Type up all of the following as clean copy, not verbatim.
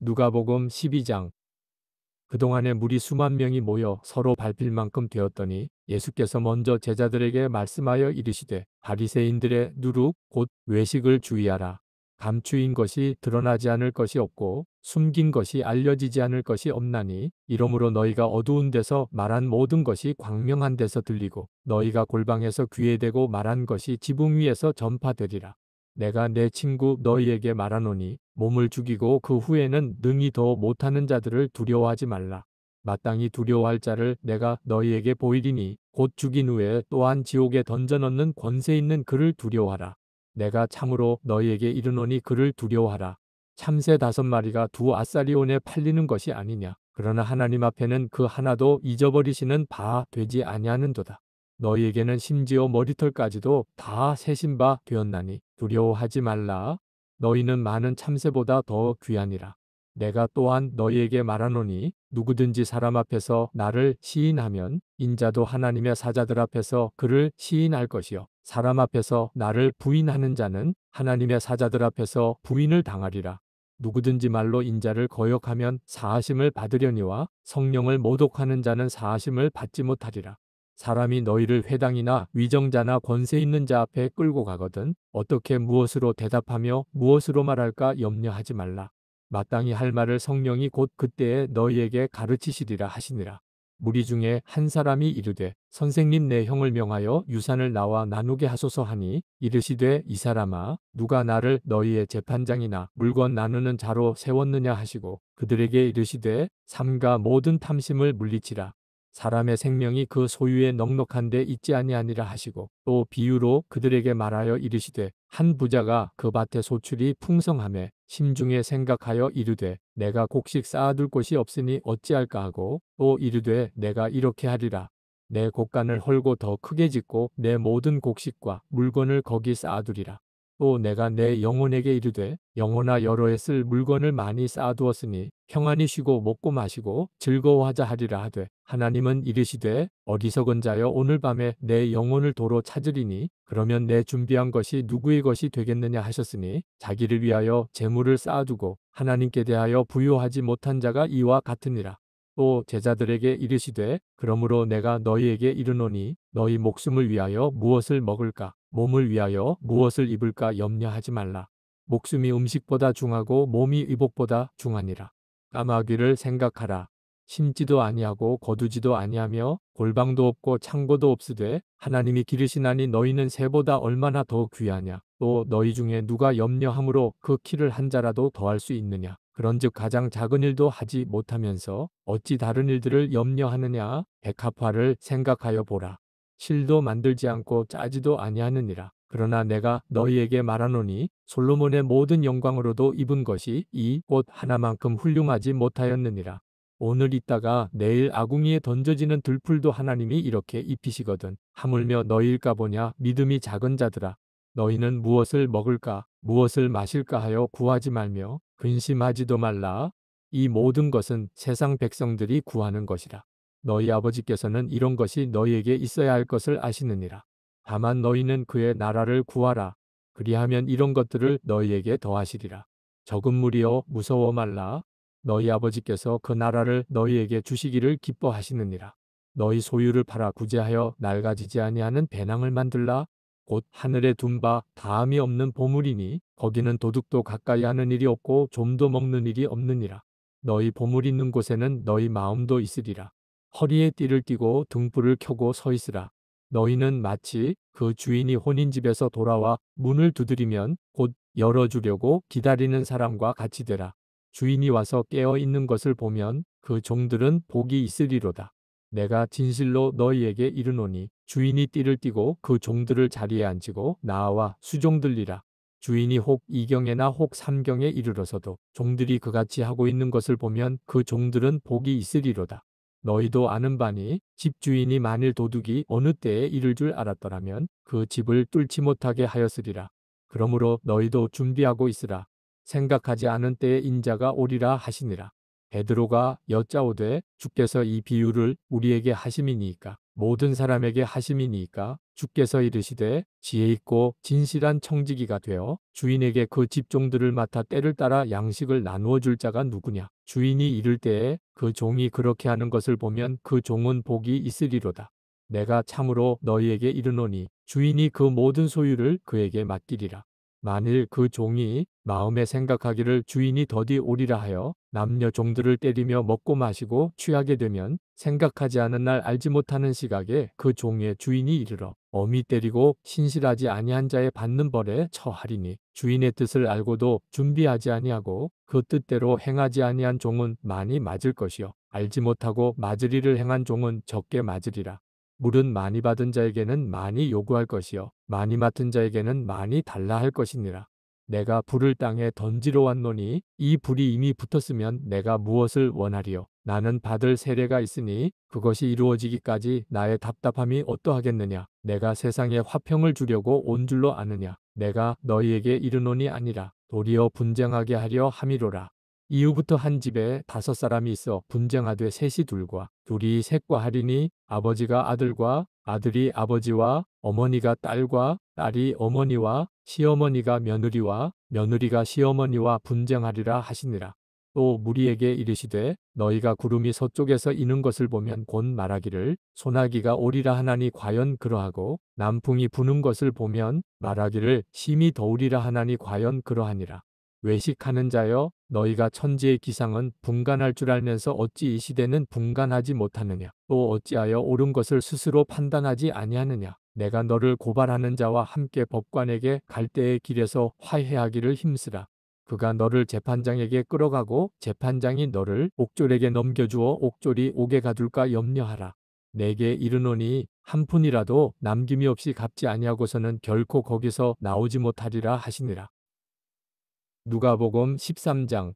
누가복음 12장. 그동안에 무리 수만 명이 모여 서로 밟힐 만큼 되었더니 예수께서 먼저 제자들에게 말씀하여 이르시되 바리새인들의 누룩 곧 외식을 주의하라. 감추인 것이 드러나지 않을 것이 없고 숨긴 것이 알려지지 않을 것이 없나니 이러므로 너희가 어두운 데서 말한 모든 것이 광명한 데서 들리고 너희가 골방에서 귀에 대고 말한 것이 지붕 위에서 전파되리라. 내가 내 친구 너희에게 말하노니 몸을 죽이고 그 후에는 능히 더 못하는 자들을 두려워하지 말라. 마땅히 두려워할 자를 내가 너희에게 보이리니 곧 죽인 후에 또한 지옥에 던져 넣는 권세 있는 그를 두려워하라. 내가 참으로 너희에게 이르노니 그를 두려워하라. 참새 5마리가 2아사리온에 팔리는 것이 아니냐. 그러나 하나님 앞에는 그 하나도 잊어버리시는 바 되지 아니하는도다. 너희에게는 심지어 머리털까지도 다 세신 바 되었나니 두려워하지 말라. 너희는 많은 참새보다 더 귀하니라. 내가 또한 너희에게 말하노니 누구든지 사람 앞에서 나를 시인하면 인자도 하나님의 사자들 앞에서 그를 시인할 것이요 사람 앞에서 나를 부인하는 자는 하나님의 사자들 앞에서 부인을 당하리라. 누구든지 말로 인자를 거역하면 사하심을 받으려니와 성령을 모독하는 자는 사하심을 받지 못하리라. 사람이 너희를 회당이나 위정자나 권세 있는 자 앞에 끌고 가거든 어떻게 무엇으로 대답하며 무엇으로 말할까 염려하지 말라. 마땅히 할 말을 성령이 곧 그때에 너희에게 가르치시리라 하시니라. 무리 중에 한 사람이 이르되 선생님 내 형을 명하여 유산을 나와 나누게 하소서 하니 이르시되 이 사람아 누가 나를 너희의 재판장이나 물건 나누는 자로 세웠느냐 하시고 그들에게 이르시되 삼가 모든 탐심을 물리치라. 사람의 생명이 그 소유에 넉넉한 데 있지 아니하니라 하시고 또 비유로 그들에게 말하여 이르시되 한 부자가 그 밭에 소출이 풍성하매 심중에 생각하여 이르되 내가 곡식 쌓아둘 곳이 없으니 어찌할까 하고 또 이르되 내가 이렇게 하리라. 내 곡간을 헐고 더 크게 짓고 내 모든 곡식과 물건을 거기 쌓아두리라. 또 내가 내 영혼에게 이르되 영혼아 여러 해 쓸 물건을 많이 쌓아두었으니 평안히 쉬고 먹고 마시고 즐거워하자 하리라 하되 하나님은 이르시되 어리석은 자여 오늘 밤에 내 영혼을 도로 찾으리니 그러면 내 준비한 것이 누구의 것이 되겠느냐 하셨으니 자기를 위하여 재물을 쌓아두고 하나님께 대하여 부요하지 못한 자가 이와 같으니라. 또 제자들에게 이르시되 그러므로 내가 너희에게 이르노니 너희 목숨을 위하여 무엇을 먹을까 몸을 위하여 무엇을 입을까 염려하지 말라. 목숨이 음식보다 중하고 몸이 의복보다 중하니라. 까마귀를 생각하라. 심지도 아니하고 거두지도 아니하며 골방도 없고 창고도 없으되 하나님이 기르시나니 너희는 새보다 얼마나 더 귀하냐. 또 너희 중에 누가 염려함으로 그 키를 한 자라도 더할 수 있느냐. 그런즉 가장 작은 일도 하지 못하면서 어찌 다른 일들을 염려하느냐. 백합화를 생각하여 보라. 실도 만들지 않고 짜지도 아니하느니라. 그러나 내가 너희에게 말하노니 솔로몬의 모든 영광으로도 입은 것이 이 옷 하나만큼 훌륭하지 못하였느니라. 오늘 있다가 내일 아궁이에 던져지는 들풀도 하나님이 이렇게 입히시거든. 하물며 너희일까 보냐 믿음이 작은 자들아. 너희는 무엇을 먹을까 무엇을 마실까 하여 구하지 말며 근심하지도 말라. 이 모든 것은 세상 백성들이 구하는 것이라. 너희 아버지께서는 이런 것이 너희에게 있어야 할 것을 아시느니라. 다만 너희는 그의 나라를 구하라. 그리하면 이런 것들을 너희에게 더하시리라. 적은 무리여 무서워 말라. 너희 아버지께서 그 나라를 너희에게 주시기를 기뻐하시느니라. 너희 소유를 팔아 구제하여 낡아지지 아니하는 배낭을 만들라. 곧 하늘에 둔 바 다함이 없는 보물이니 거기는 도둑도 가까이 하는 일이 없고 좀도 먹는 일이 없느니라. 너희 보물 있는 곳에는 너희 마음도 있으리라. 허리에 띠를 띠고 등불을 켜고 서 있으라. 너희는 마치 그 주인이 혼인집에서 돌아와 문을 두드리면 곧 열어주려고 기다리는 사람과 같이 되라. 주인이 와서 깨어 있는 것을 보면 그 종들은 복이 있으리로다. 내가 진실로 너희에게 이르노니 주인이 띠를 띠고 그 종들을 자리에 앉히고 나와 수종들리라. 주인이 혹 2경에나 혹 3경에 이르러서도 종들이 그같이 하고 있는 것을 보면 그 종들은 복이 있으리로다. 너희도 아는 바니 집주인이 만일 도둑이 어느 때에 이를 줄 알았더라면 그 집을 뚫지 못하게 하였으리라. 그러므로 너희도 준비하고 있으라. 생각하지 않은 때에 인자가 오리라 하시니라. 베드로가 여짜오되 주께서 이 비유를 우리에게 하심이니이까 모든 사람에게 하심이니까 주께서 이르시되 지혜 있고 진실한 청지기가 되어 주인에게 그 집종들을 맡아 때를 따라 양식을 나누어 줄 자가 누구냐. 주인이 이를 때에 그 종이 그렇게 하는 것을 보면 그 종은 복이 있으리로다. 내가 참으로 너희에게 이르노니 주인이 그 모든 소유를 그에게 맡기리라. 만일 그 종이 마음에 생각하기를 주인이 더디 오리라 하여 남녀 종들을 때리며 먹고 마시고 취하게 되면 생각하지 않은 날 알지 못하는 시각에 그 종의 주인이 이르러 엄히 때리고 신실하지 아니한 자의 받는 벌에 처하리니 주인의 뜻을 알고도 준비하지 아니하고 그 뜻대로 행하지 아니한 종은 많이 맞을 것이요 알지 못하고 맞을 일을 행한 종은 적게 맞으리라. 물은 많이 받은 자에게는 많이 요구할 것이요 많이 맡은 자에게는 많이 달라 할 것이니라. 내가 불을 땅에 던지러 왔노니 이 불이 이미 붙었으면 내가 무엇을 원하리요. 나는 받을 세례가 있으니 그것이 이루어지기까지 나의 답답함이 어떠하겠느냐. 내가 세상에 화평을 주려고 온 줄로 아느냐. 내가 너희에게 이르노니 아니라 도리어 분쟁하게 하려 함이로라. 이후부터 한 집에 5사람이 있어 분쟁하되 셋이 둘과 둘이 셋과 하리니 아버지가 아들과 아들이 아버지와 어머니가 딸과 딸이 어머니와 시어머니가 며느리와 며느리가 시어머니와 분쟁하리라 하시니라. 또 무리에게 이르시되 너희가 구름이 서쪽에서 이는 것을 보면 곧 말하기를 소나기가 오리라 하나니 과연 그러하고 남풍이 부는 것을 보면 말하기를 심히 더우리라 하나니 과연 그러하니라. 외식하는 자여 너희가 천지의 기상은 분간할 줄 알면서 어찌 이 시대는 분간하지 못하느냐. 또 어찌하여 옳은 것을 스스로 판단하지 아니하느냐. 내가 너를 고발하는 자와 함께 법관에게 갈 때의 길에서 화해하기를 힘쓰라. 그가 너를 재판장에게 끌어가고 재판장이 너를 옥졸에게 넘겨주어 옥졸이 옥에 가둘까 염려하라. 내게 이르노니 한 푼이라도 남김이 없이 갚지 아니하고서는 결코 거기서 나오지 못하리라 하시니라. 누가복음 13장.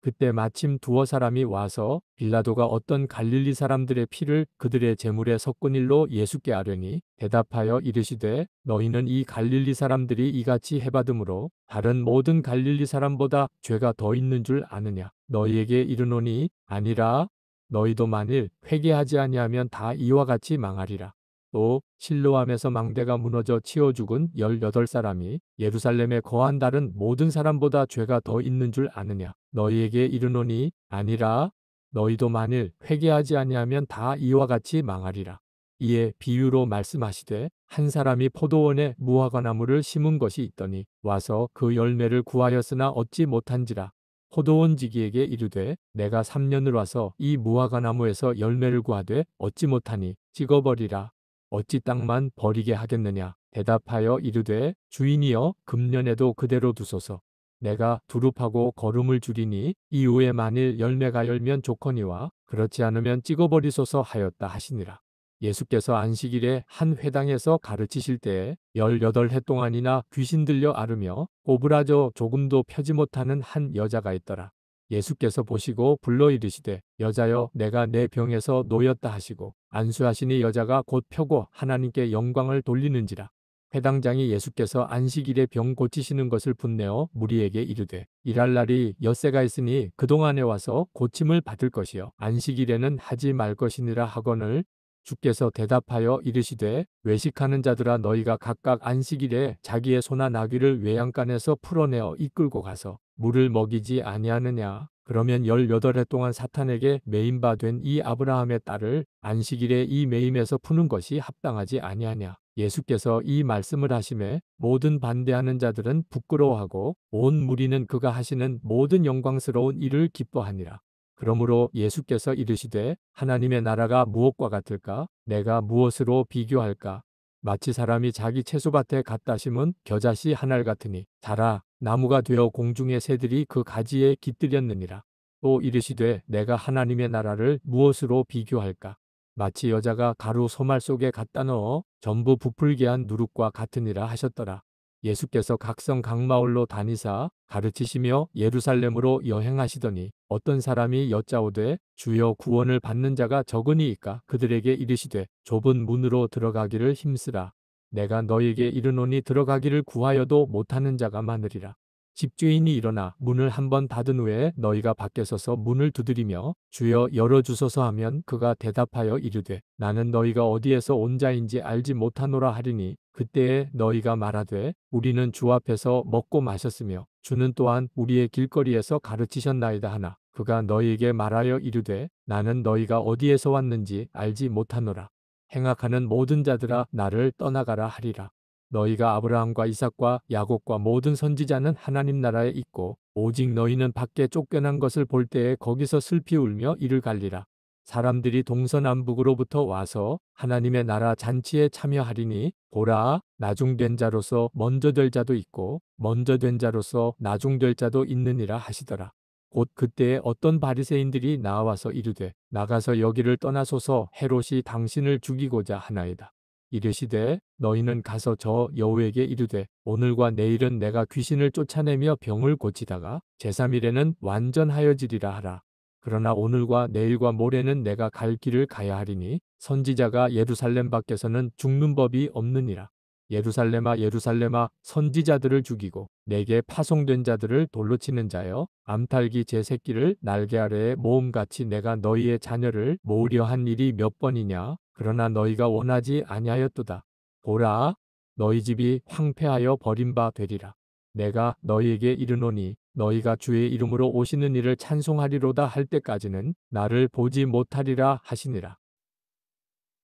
그때 마침 두어 사람이 와서 빌라도가 어떤 갈릴리 사람들의 피를 그들의 제물에 섞은 일로 예수께 아뢰니 대답하여 이르시되 너희는 이 갈릴리 사람들이 이같이 해받음으로 다른 모든 갈릴리 사람보다 죄가 더 있는 줄 아느냐. 너희에게 이르노니 아니라. 너희도 만일 회개하지 아니하면 다 이와 같이 망하리라. 또 실로암에서 망대가 무너져 치어 죽은 18사람이 예루살렘에 거한 다른 모든 사람보다 죄가 더 있는 줄 아느냐. 너희에게 이르노니 아니라. 너희도 만일 회개하지 아니하면 다 이와 같이 망하리라. 이에 비유로 말씀하시되 한 사람이 포도원에 무화과나무를 심은 것이 있더니 와서 그 열매를 구하였으나 얻지 못한지라. 포도원지기에게 이르되 내가 3년을 와서 이 무화과나무에서 열매를 구하되 얻지 못하니 찍어버리라. 어찌 땅만 버리게 하겠느냐. 대답하여 이르되 주인이여 금년에도 그대로 두소서. 내가 두릅하고 거름을 줄이니 이후에 만일 열매가 열면 좋거니와 그렇지 않으면 찍어버리소서 하였다 하시니라. 예수께서 안식일에 한 회당에서 가르치실 때에 18해 동안이나 귀신 들려 앓으며 꼬부라져 조금도 펴지 못하는 한 여자가 있더라. 예수께서 보시고 불러 이르시되 여자여 내가 내 병에서 놓였다 하시고 안수하시니 여자가 곧 펴고 하나님께 영광을 돌리는지라. 회당장이 예수께서 안식일에 병 고치시는 것을 분내어 무리에게 이르되 일할 날이 엿새가 있으니 그동안에 와서 고침을 받을 것이요 안식일에는 하지 말 것이니라 하거늘. 주께서 대답하여 이르시되 외식하는 자들아 너희가 각각 안식일에 자기의 소나 나귀를 외양간에서 풀어내어 이끌고 가서 물을 먹이지 아니하느냐. 그러면 18해 동안 사탄에게 매임 바 된 이 아브라함의 딸을 안식일에 이 매임에서 푸는 것이 합당하지 아니하냐. 예수께서 이 말씀을 하심에 모든 반대하는 자들은 부끄러워하고 온 무리는 그가 하시는 모든 영광스러운 일을 기뻐하니라. 그러므로 예수께서 이르시되 하나님의 나라가 무엇과 같을까? 내가 무엇으로 비교할까? 마치 사람이 자기 채소밭에 갖다 심은 겨자씨 한 알 같으니 자라 나무가 되어 공중의 새들이 그 가지에 깃들였느니라. 또 이르시되 내가 하나님의 나라를 무엇으로 비교할까? 마치 여자가 가루 소말 속에 갖다 넣어 전부 부풀게 한 누룩과 같으니라 하셨더라. 예수께서 각성 각마을로 다니사 가르치시며 예루살렘으로 여행하시더니 어떤 사람이 여짜오되 주여 구원을 받는 자가 적으니이까 그들에게 이르시되 좁은 문으로 들어가기를 힘쓰라. 내가 너희에게 이르노니 들어가기를 구하여도 못하는 자가 많으리라. 집주인이 일어나 문을 한번 닫은 후에 너희가 밖에 서서 문을 두드리며 주여 열어주소서 하면 그가 대답하여 이르되 나는 너희가 어디에서 온 자인지 알지 못하노라 하리니 그때에 너희가 말하되 우리는 주 앞에서 먹고 마셨으며 주는 또한 우리의 길거리에서 가르치셨나이다 하나 그가 너희에게 말하여 이르되 나는 너희가 어디에서 왔는지 알지 못하노라. 행악하는 모든 자들아 나를 떠나가라 하리라. 너희가 아브라함과 이삭과 야곱과 모든 선지자는 하나님 나라에 있고 오직 너희는 밖에 쫓겨난 것을 볼 때에 거기서 슬피 울며 이를 갈리라. 사람들이 동서남북으로부터 와서 하나님의 나라 잔치에 참여하리니 보라 나중된 자로서 먼저 될 자도 있고 먼저 된 자로서 나중될 자도 있느니라 하시더라. 곧 그때에 어떤 바리새인들이 나와서 이르되 나가서 여기를 떠나소서 헤롯이 당신을 죽이고자 하나이다. 이르시되 너희는 가서 저 여우에게 이르되 오늘과 내일은 내가 귀신을 쫓아내며 병을 고치다가 제3일에는 완전하여지리라 하라. 그러나 오늘과 내일과 모레는 내가 갈 길을 가야 하리니 선지자가 예루살렘 밖에서는 죽는 법이 없느니라. 예루살렘아 예루살렘아 선지자들을 죽이고 내게 파송된 자들을 돌로 치는 자여 암탉이 제 새끼를 날개 아래에 모음같이 내가 너희의 자녀를 모으려 한 일이 몇 번이냐. 그러나 너희가 원하지 아니하였도다. 보라 너희 집이 황폐하여 버린 바 되리라. 내가 너희에게 이르노니 너희가 주의 이름으로 오시는 이를 찬송하리로다 할 때까지는 나를 보지 못하리라 하시니라.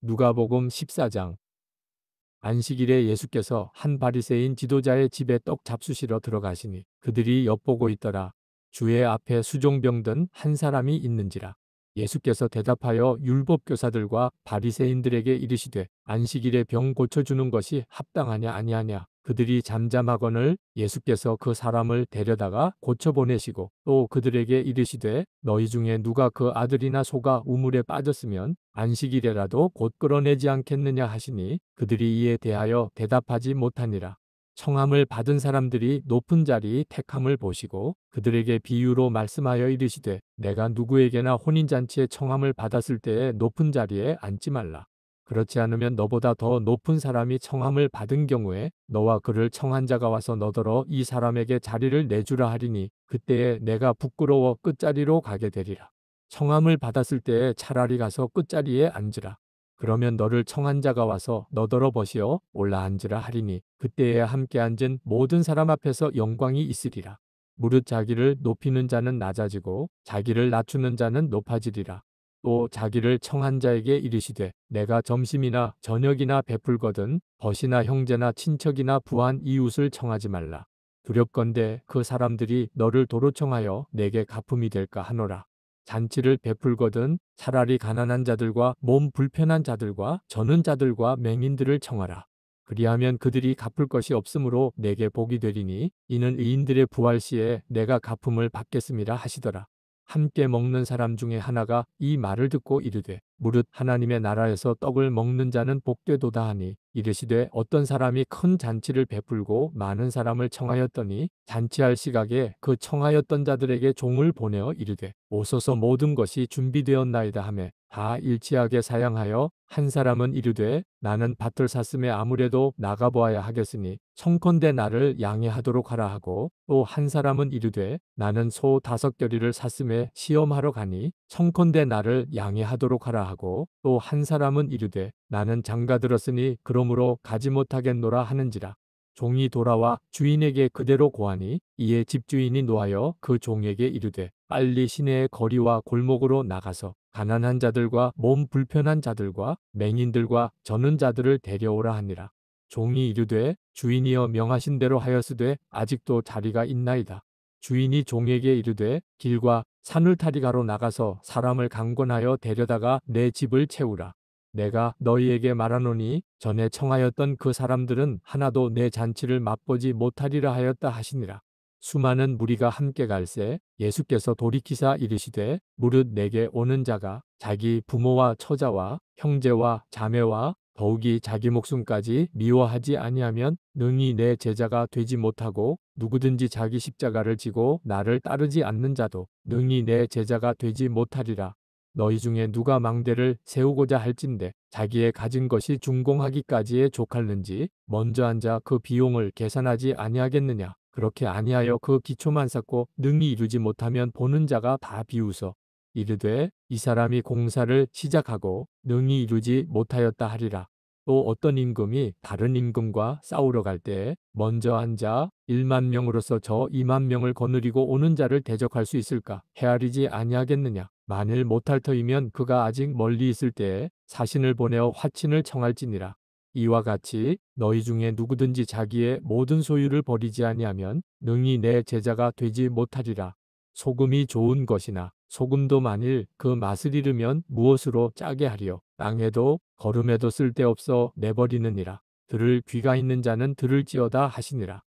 누가복음 14장. 안식일에 예수께서 한 바리새인 지도자의 집에 떡 잡수시러 들어가시니 그들이 엿보고 있더라. 주의 앞에 수종병 든 한 사람이 있는지라. 예수께서 대답하여 율법교사들과 바리새인들에게 이르시되 안식일에 병 고쳐주는 것이 합당하냐 아니하냐. 그들이 잠잠하거늘 예수께서 그 사람을 데려다가 고쳐보내시고 또 그들에게 이르시되 너희 중에 누가 그 아들이나 소가 우물에 빠졌으면 안식일에라도 곧 끌어내지 않겠느냐 하시니 그들이 이에 대하여 대답하지 못하니라. 청함을 받은 사람들이 높은 자리 택함을 보시고 그들에게 비유로 말씀하여 이르시되 내가 누구에게나 혼인잔치에 청함을 받았을 때에 높은 자리에 앉지 말라. 그렇지 않으면 너보다 더 높은 사람이 청함을 받은 경우에 너와 그를 청한 자가 와서 너더러 이 사람에게 자리를 내주라 하리니 그때에 내가 부끄러워 끝자리로 가게 되리라. 청함을 받았을 때에 차라리 가서 끝자리에 앉으라. 그러면 너를 청한 자가 와서 너더러 버시어 올라 앉으라 하리니 그때에 함께 앉은 모든 사람 앞에서 영광이 있으리라. 무릇 자기를 높이는 자는 낮아지고 자기를 낮추는 자는 높아지리라. 또 자기를 청한 자에게 이르시되 내가 점심이나 저녁이나 베풀거든 벗이나 형제나 친척이나 부한 이웃을 청하지 말라. 두렵건대 그 사람들이 너를 도로 청하여 내게 갚음이 될까 하노라. 잔치를 베풀거든 차라리 가난한 자들과 몸 불편한 자들과 저는 자들과 맹인들을 청하라. 그리하면 그들이 갚을 것이 없으므로 내게 복이 되리니 이는 의인들의 부활 시에 내가 갚음을 받겠음이라 하시더라. 함께 먹는 사람 중에 하나가 이 말을 듣고 이르되 무릇 하나님의 나라에서 떡을 먹는 자는 복되도다 하니 이르시되 어떤 사람이 큰 잔치를 베풀고 많은 사람을 청하였더니 잔치할 시각에 그 청하였던 자들에게 종을 보내어 이르되 오소서 모든 것이 준비되었나이다 하매 다 일치하게 사양하여 한 사람은 이르되 나는 밭을 샀음에 아무래도 나가보아야 하겠으니 청컨대 나를 양해하도록 하라 하고 또 한 사람은 이르되 나는 소 5겨리를 샀음에 시험하러 가니 청컨대 나를 양해하도록 하라 하고 또 한 사람은 이르되 나는 장가 들었으니 그러므로 가지 못하겠노라 하는지라. 종이 돌아와 주인에게 그대로 고하니 이에 집주인이 노하여 그 종에게 이르되 빨리 시내의 거리와 골목으로 나가서 가난한 자들과 몸 불편한 자들과 맹인들과 저는 자들을 데려오라 하니라. 종이 이르되 주인이여 명하신 대로 하였으되 아직도 자리가 있나이다. 주인이 종에게 이르되 길과 산울타리가로 나가서 사람을 강권하여 데려다가 내 집을 채우라. 내가 너희에게 말하노니 전에 청하였던 그 사람들은 하나도 내 잔치를 맛보지 못하리라 하였다 하시니라. 수많은 무리가 함께 갈새 예수께서 돌이키사 이르시되 무릇 내게 오는 자가 자기 부모와 처자와 형제와 자매와 더욱이 자기 목숨까지 미워하지 아니하면 능히 내 제자가 되지 못하고 누구든지 자기 십자가를 지고 나를 따르지 않는 자도 능히 내 제자가 되지 못하리라. 너희 중에 누가 망대를 세우고자 할진대 자기의 가진 것이 준공하기까지에 족할는지 먼저 앉아 그 비용을 계산하지 아니하겠느냐. 그렇게 아니하여 그 기초만 쌓고 능히 이루지 못하면 보는 자가 다 비웃어 이르되 이 사람이 공사를 시작하고 능히 이루지 못하였다 하리라. 또 어떤 임금이 다른 임금과 싸우러 갈 때에 먼저 앉아 1만 명으로서 저 2만 명을 거느리고 오는 자를 대적할 수 있을까? 헤아리지 아니하겠느냐? 만일 못할 터이면 그가 아직 멀리 있을 때에 사신을 보내어 화친을 청할지니라. 이와 같이 너희 중에 누구든지 자기의 모든 소유를 버리지 아니하면 능히 내 제자가 되지 못하리라. 소금이 좋은 것이나 소금도 만일 그 맛을 잃으면 무엇으로 짜게 하리요? 땅에도 거름에도 쓸데없어 내버리느니라. 들을 귀가 있는 자는 들을지어다 하시니라.